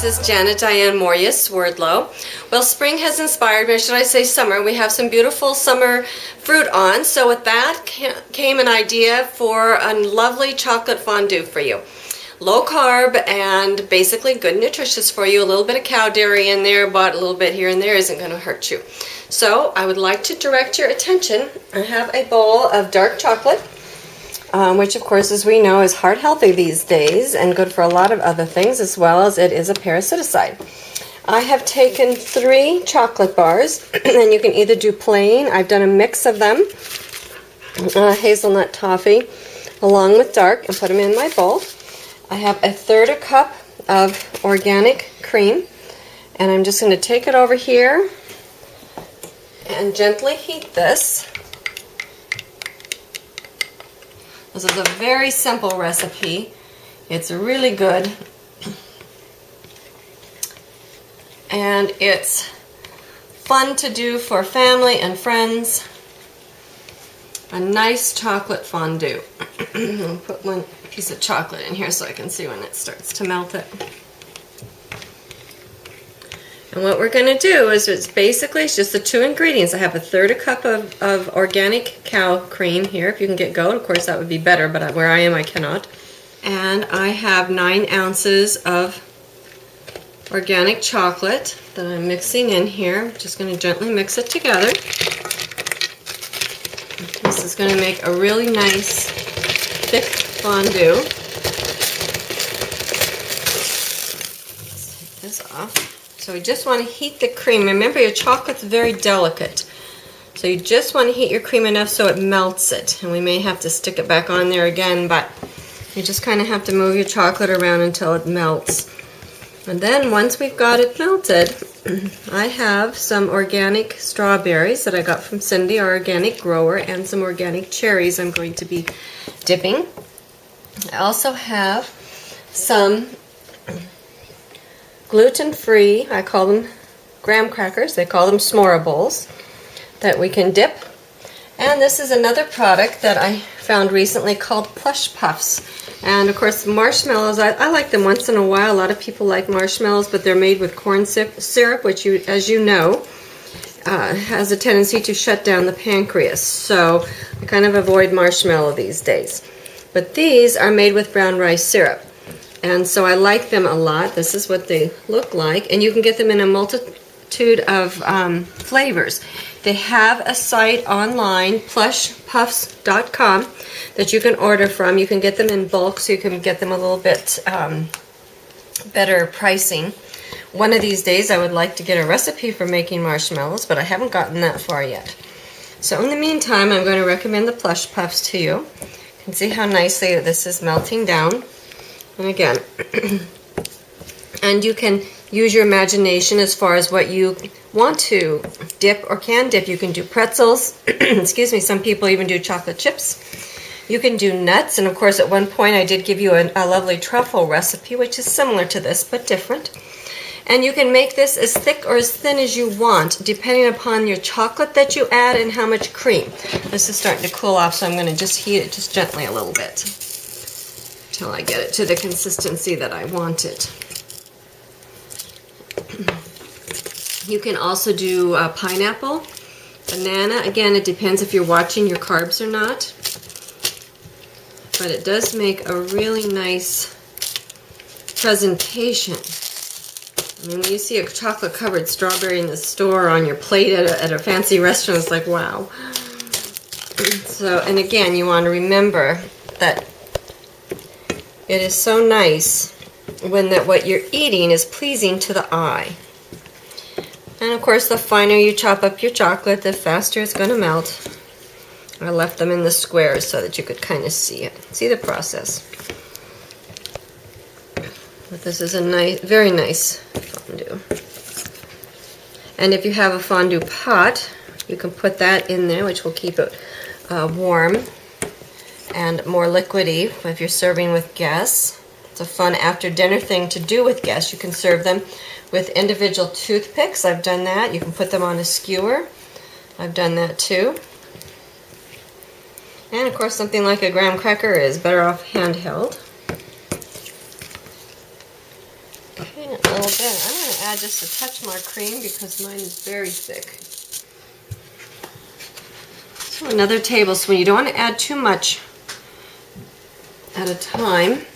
This is Diane Mourglia-Swerdlow. Well, spring has inspired me, or should I say summer. We have some beautiful summer fruit on, so with that came an idea for a lovely chocolate fondue for you. Low carb and basically good nutritious for you. A little bit of cow dairy in there, but a little bit here and there isn't going to hurt you. So I would like to direct your attention. I have a bowl of dark chocolate, which of course, as we know, is heart healthy these days and good for a lot of other things, as well as it is a parasiticide. I have taken 3 chocolate bars, and you can either do plain. I've done a mix of them, hazelnut toffee, along with dark, and put them in my bowl. I have 1/3 cup of organic cream, and I'm just going to take it over here and gently heat this. This is a very simple recipe. It's really good, and it's fun to do for family and friends. A nice chocolate fondue. I'll put one piece of chocolate in here so I can see when it starts to melt it. And what we're going to do is it's just the 2 ingredients. I have 1/3 cup of organic cow cream here. If you can get goat, of course that would be better, but where I am I cannot. And I have 9 ounces of organic chocolate that I'm mixing in here. I'm just going to gently mix it together. This is going to make a really nice thick fondue. Let's take this off. So we just want to heat the cream. Remember, your chocolate's very delicate. So you just want to heat your cream enough so it melts it. And we may have to stick it back on there again, but you just kind of have to move your chocolate around until it melts. And then once we've got it melted, I have some organic strawberries that I got from Cindy, our organic grower, and some organic cherries I'm going to be dipping. I also have some gluten-free, I call them graham crackers, they call them s'more bowls, that we can dip. And this is another product that I found recently called Plush Puffs. And of course marshmallows, I like them once in a while. A lot of people like marshmallows, but they're made with corn syrup, which, as you know, has a tendency to shut down the pancreas. So I kind of avoid marshmallow these days. But these are made with brown rice syrup. And so I like them a lot. This is what they look like. And you can get them in a multitude of flavors. They have a site online, plushpuffs.com, that you can order from. You can get them in bulk, so you can get them a little bit better pricing. One of these days I would like to get a recipe for making marshmallows, but I haven't gotten that far yet. So in the meantime, I'm going to recommend the Plush Puffs to you. You can see how nicely this is melting down. And again, and you can use your imagination as far as what you want to dip or can dip. You can do pretzels, excuse me, some people even do chocolate chips. You can do nuts, and of course at one point I did give you a lovely truffle recipe, which is similar to this but different. And you can make this as thick or as thin as you want, depending upon your chocolate that you add and how much cream. This is starting to cool off, so I'm going to just heat it just gently a little bit until I get it to the consistency that I want it. You can also do pineapple, banana. Again, it depends if you're watching your carbs or not. But it does make a really nice presentation. I mean, when you see a chocolate-covered strawberry in the store on your plate at a fancy restaurant, it's like, wow. So, and again, you want to remember that it is so nice when what you're eating is pleasing to the eye. And of course, the finer you chop up your chocolate, the faster it's going to melt. I left them in the squares so that you could kind of see it. See the process. But this is a nice, very nice fondue. And if you have a fondue pot, you can put that in there, which will keep it warm and more liquidy if you're serving with guests. It's a fun after dinner thing to do with guests. You can serve them with individual toothpicks. I've done that. You can put them on a skewer. I've done that too. And of course, something like a graham cracker is better off handheld. Okay, little bit. I'm going to add just a touch more cream because mine is very thick. So another tablespoon. You don't want to add too much at a time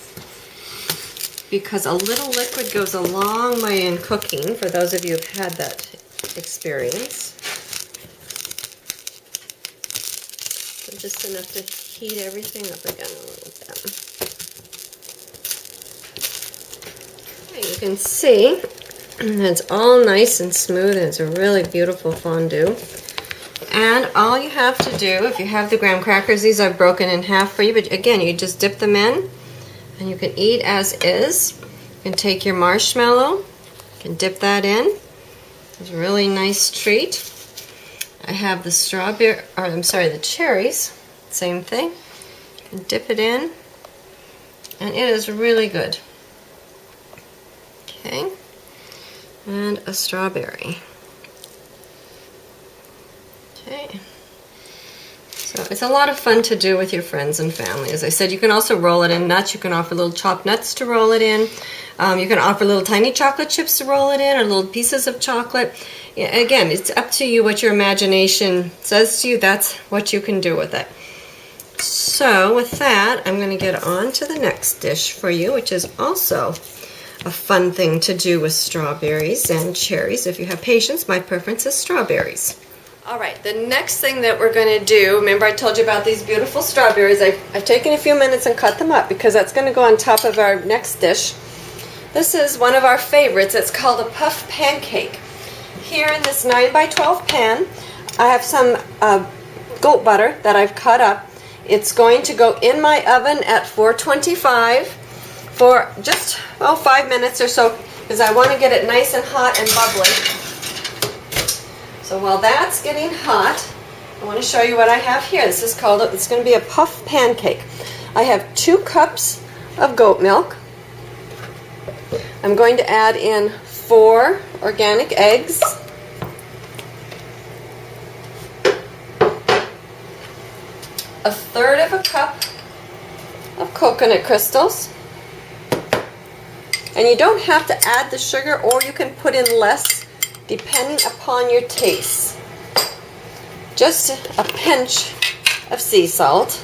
because a little liquid goes a long way in cooking, for those of you who've had that experience. So just enough to heat everything up again a little bit. Okay, you can see it's all nice and smooth, and it's a really beautiful fondue. And all you have to do, if you have the graham crackers, these are broken in half for you, but again, you just dip them in, and you can eat as is. You can take your marshmallow, you can dip that in. It's a really nice treat. I have the the cherries, same thing. You can dip it in, and it is really good. Okay, and a strawberry. Okay, so it's a lot of fun to do with your friends and family. As I said, you can also roll it in nuts. You can offer little chopped nuts to roll it in. You can offer little tiny chocolate chips to roll it in, or little pieces of chocolate. Yeah, again, it's up to you what your imagination says to you. That's what you can do with it. So with that, I'm going to get on to the next dish for you, which is also a fun thing to do with strawberries and cherries. If you have patience, my preference is strawberries. All right, the next thing that we're going to do, remember I told you about these beautiful strawberries. I've taken a few minutes and cut them up because that's going to go on top of our next dish. This is one of our favorites. It's called a puff pancake. Here in this 9x12 pan, I have some goat butter that I've cut up. It's going to go in my oven at 425 for just 5 minutes or so, because I want to get it nice and hot and bubbly. So while that's getting hot, I want to show you what I have here. This is called, it's going to be a puff pancake. I have 2 cups of goat milk. I'm going to add in 4 organic eggs. A third of a cup of coconut crystals. And you don't have to add the sugar, or you can put in less depending upon your taste. Just a pinch of sea salt.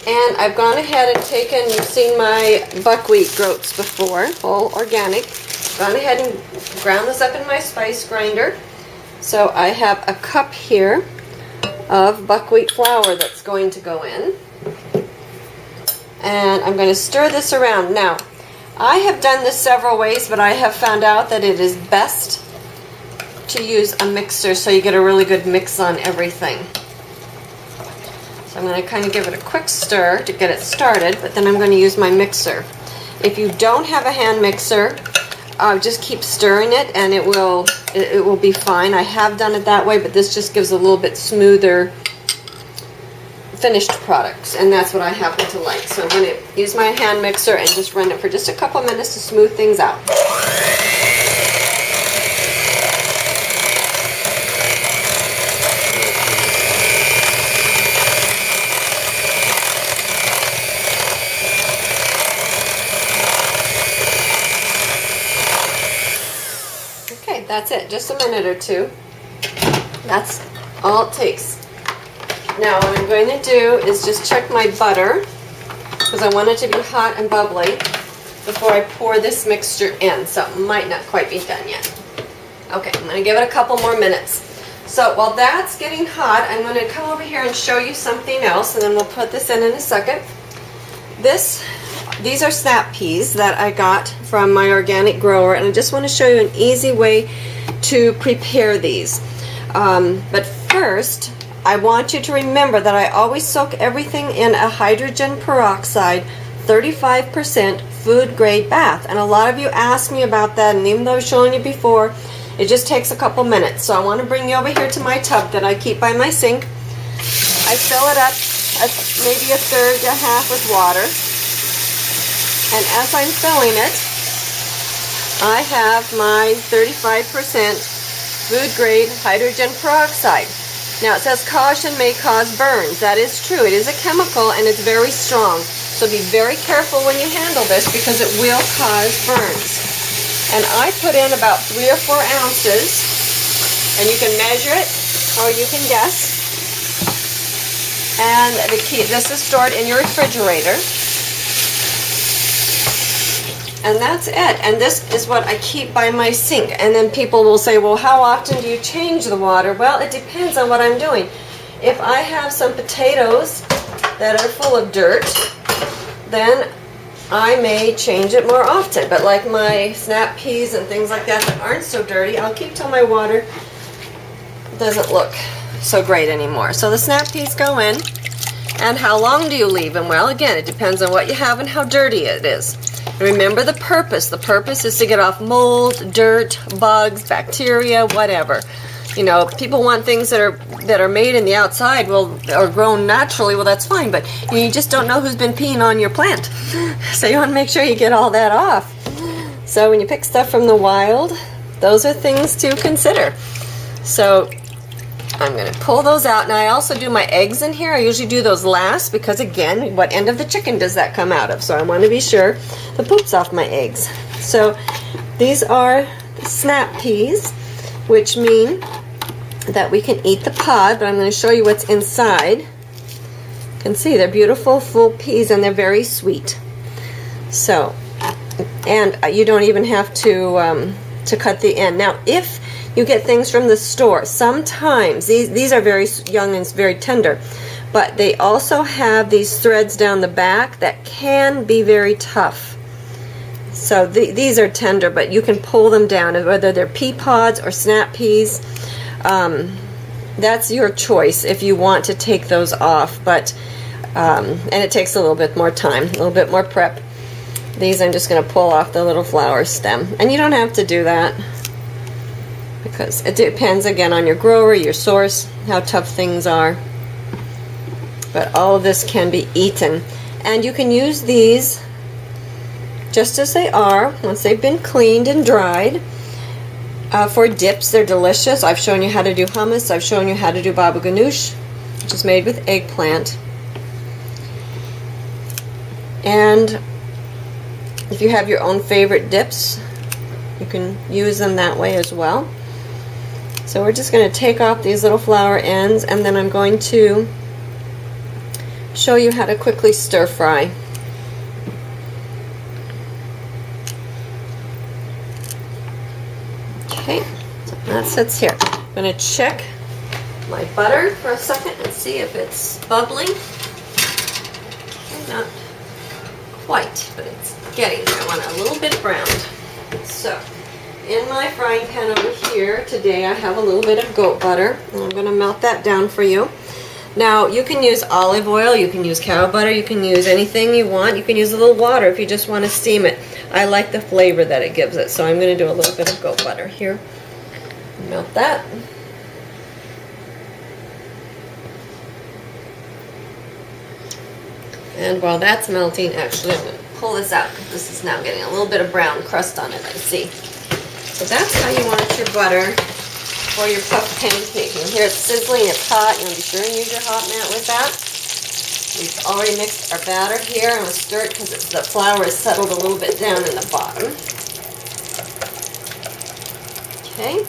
And I've gone ahead and taken, you've seen my buckwheat groats before, full organic. Gone ahead and ground this up in my spice grinder. So I have a cup here of buckwheat flour that's going to go in. And I'm going to stir this around. Now, I have done this several ways, but I have found out that it is best to use a mixer so you get a really good mix on everything. So I'm going to kind of give it a quick stir to get it started, but then I'm going to use my mixer. If you don't have a hand mixer, just keep stirring it and it will be fine. I have done it that way, but this just gives a little bit smoother finished products, and that's what I happen to like. So I'm going to use my hand mixer and just run it for just a couple minutes to smooth things out. Okay, that's it. Just a minute or two. That's all it takes. Now what I'm going to do is just check my butter, because I want it to be hot and bubbly before I pour this mixture in, so it might not quite be done yet. Okay, I'm going to give it a couple more minutes. So while that's getting hot, I'm going to come over here and show you something else, and then we'll put this in a second. These are snap peas that I got from my organic grower, and I just want to show you an easy way to prepare these. But first, I want you to remember that I always soak everything in a hydrogen peroxide 35% food grade bath. And a lot of you asked me about that, and even though I've shown you before, it just takes a couple minutes. So I want to bring you over here to my tub that I keep by my sink. I fill it up maybe a third to half with water. And as I'm filling it, I have my 35% food grade hydrogen peroxide. Now it says caution may cause burns. That is true. It is a chemical and it's very strong. So be very careful when you handle this because it will cause burns. And I put in about 3 or 4 ounces, and you can measure it or you can guess. And this is stored in your refrigerator. And that's it. And this is what I keep by my sink. And then people will say, well, how often do you change the water? Well, it depends on what I'm doing. If I have some potatoes that are full of dirt, then I may change it more often. But like my snap peas and things like that that aren't so dirty, I'll keep till my water doesn't look so great anymore. So the snap peas go in. And how long do you leave them? Well, again, it depends on what you have and how dirty it is. Remember the purpose. The purpose is to get off mold, dirt, bugs, bacteria, whatever. You know, people want things that are made in the outside, well, or grown naturally. Well, that's fine, but you just don't know who's been peeing on your plant. So you want to make sure you get all that off. So when you pick stuff from the wild, those are things to consider. So I'm going to pull those out. Now I also do my eggs in here. I usually do those last because, again, what end of the chicken does that come out of? So I want to be sure the poop's off my eggs. So these are the snap peas, which mean that we can eat the pod, but I'm going to show you what's inside. You can see they're beautiful full peas and they're very sweet. So, and you don't even have to cut the end. Now, if you get things from the store, sometimes these are very young and very tender, but they also have these threads down the back that can be very tough. So these are tender, but you can pull them down, whether they're pea pods or snap peas. That's your choice if you want to take those off, but and it takes a little bit more time, a little bit more prep. These I'm just going to pull off the little flower stem, and you don't have to do that because it depends again on your grower, your source, how tough things are. But all of this can be eaten, and you can use these just as they are once they've been cleaned and dried. For dips, they're delicious. I've shown you how to do hummus. I've shown you how to do baba ganoush, which is made with eggplant. And if you have your own favorite dips, you can use them that way as well. So we're just going to take off these little flower ends, and then I'm going to show you how to quickly stir fry. Okay, so that sits here. I'm going to check my butter for a second and see if it's bubbling. Not quite, but it's getting there. I want it a little bit browned. So, in my frying pan over here today, I have a little bit of goat butter, and I'm going to melt that down for you. Now, you can use olive oil, you can use cow butter, you can use anything you want. You can use a little water if you just want to steam it. I like the flavor that it gives it, so I'm going to do a little bit of goat butter here. Melt that. And while that's melting, actually I'm going to pull this out because this is now getting a little bit of brown crust on it, I see. So that's how you want your butter for your puff pancake. And here it's sizzling, it's hot. You want to be sure and use your hot mat with that. We've already mixed our batter here. I'm going to stir it because the flour is settled a little bit down in the bottom. Okay,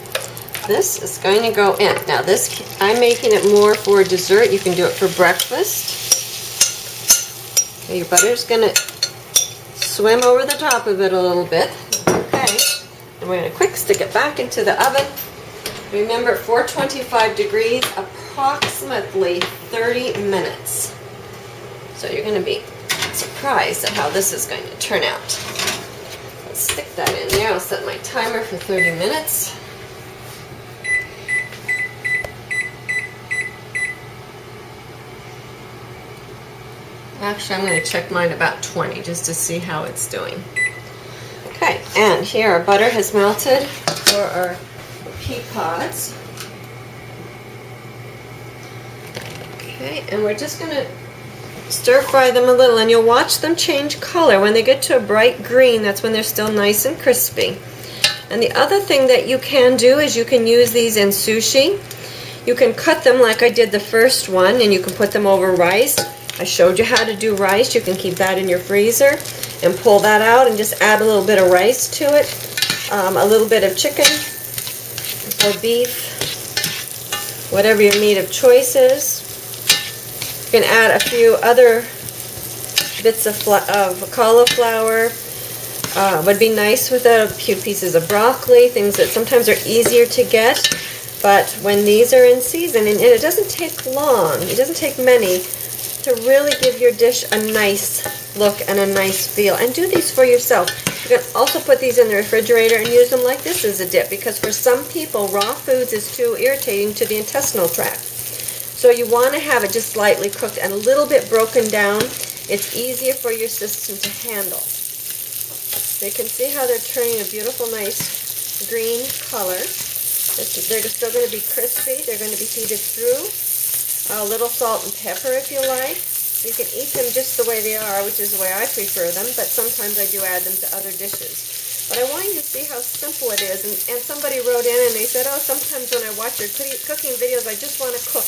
this is going to go in. Now this, I'm making it more for dessert. You can do it for breakfast. Okay, your butter's going to swim over the top of it a little bit. Okay, and we're going to quick stick it back into the oven. Remember, 425 degrees, approximately 30 minutes. So you're going to be surprised at how this is going to turn out. Let's stick that in there. I'll set my timer for 30 minutes. Actually, I'm going to check mine about 20 just to see how it's doing. Okay, and here our butter has melted for our pea pods. Okay, and we're just going to stir fry them a little, and you'll watch them change color. When they get to a bright green, that's when they're still nice and crispy. And the other thing that you can do is you can use these in sushi. You can cut them like I did the first one, and you can put them over rice. I showed you how to do rice. You can keep that in your freezer and pull that out and just add a little bit of rice to it, a little bit of chicken or beef, whatever your meat of choice is. You can add a few other bits of cauliflower. Would be nice with a few pieces of broccoli, things that sometimes are easier to get. But when these are in season, and it doesn't take long, it doesn't take many, to really give your dish a nice look and a nice feel. And do these for yourself. You can also put these in the refrigerator and use them like this as a dip, because for some people, raw foods is too irritating to the intestinal tract. So you want to have it just slightly cooked and a little bit broken down. It's easier for your system to handle. So you can see how they're turning a beautiful, nice green color. They're still going to be crispy. They're going to be heated through. A little salt and pepper if you like. You can eat them just the way they are, which is the way I prefer them, but sometimes I do add them to other dishes. But I want you to see how simple it is. And somebody wrote in and they said, oh, sometimes when I watch your cooking videos, I just want to cook.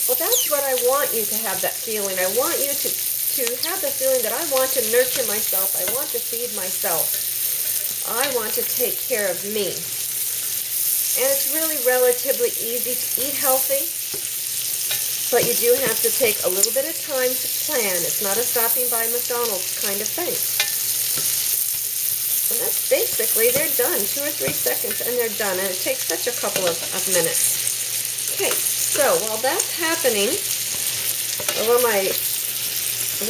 Well, that's what I want you to have, that feeling. I want you to have the feeling that I want to nurture myself. I want to feed myself. I want to take care of me. And it's really relatively easy to eat healthy, but you do have to take a little bit of time to plan. It's not a stopping by McDonald's kind of thing. And that's basically, they're done. 2 or 3 seconds and they're done. And it takes such a couple of minutes. Okay, so while that's happening,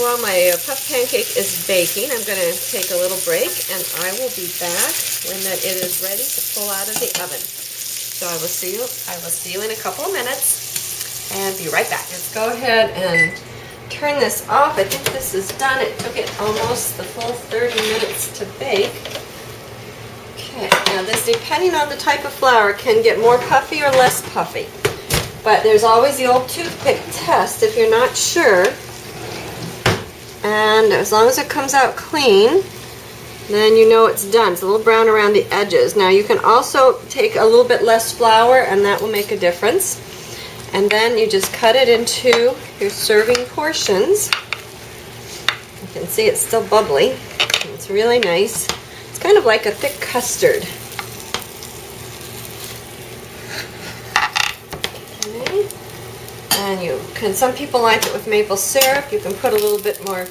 while my puff pancake is baking, I'm going to take a little break, and I will be back when it is ready to pull out of the oven. So I will see you in a couple of minutes, and be right back. Let's go ahead and turn this off. I think this is done. It took it almost the full 30 minutes to bake. Okay, now this, depending on the type of flour, can get more puffy or less puffy. But there's always the old toothpick test if you're not sure. And as long as it comes out clean, then you know it's done. It's a little brown around the edges. Now you can also take a little bit less flour, and that will make a difference. And then you just cut it into your serving portions. You can see it's still bubbly. It's really nice. It's kind of like a thick custard. Okay. And you can, some people like it with maple syrup. You can put a little bit more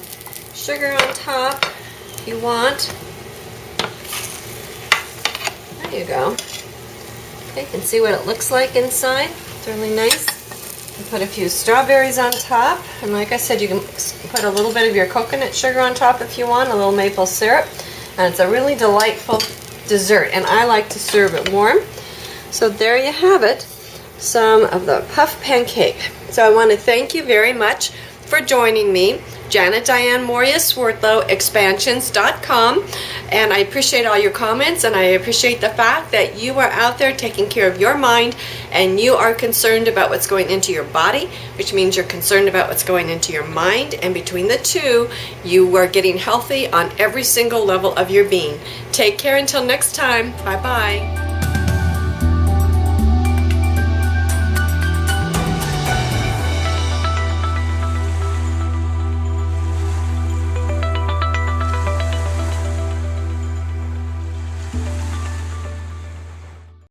sugar on top if you want. There you go. Okay, you can see what it looks like inside. It's really nice. You put a few strawberries on top, and like I said, you can put a little bit of your coconut sugar on top if you want, a little maple syrup, and it's a really delightful dessert, and I like to serve it warm. So there you have it, some of the puff pancake. So I want to thank you very much for joining me. Diane Mourglia-Swerdlow, expansions.com, and I appreciate all your comments, and I appreciate the fact that you are out there taking care of your mind, and you are concerned about what's going into your body, which means you're concerned about what's going into your mind, and between the two, you are getting healthy on every single level of your being. Take care until next time. Bye-bye.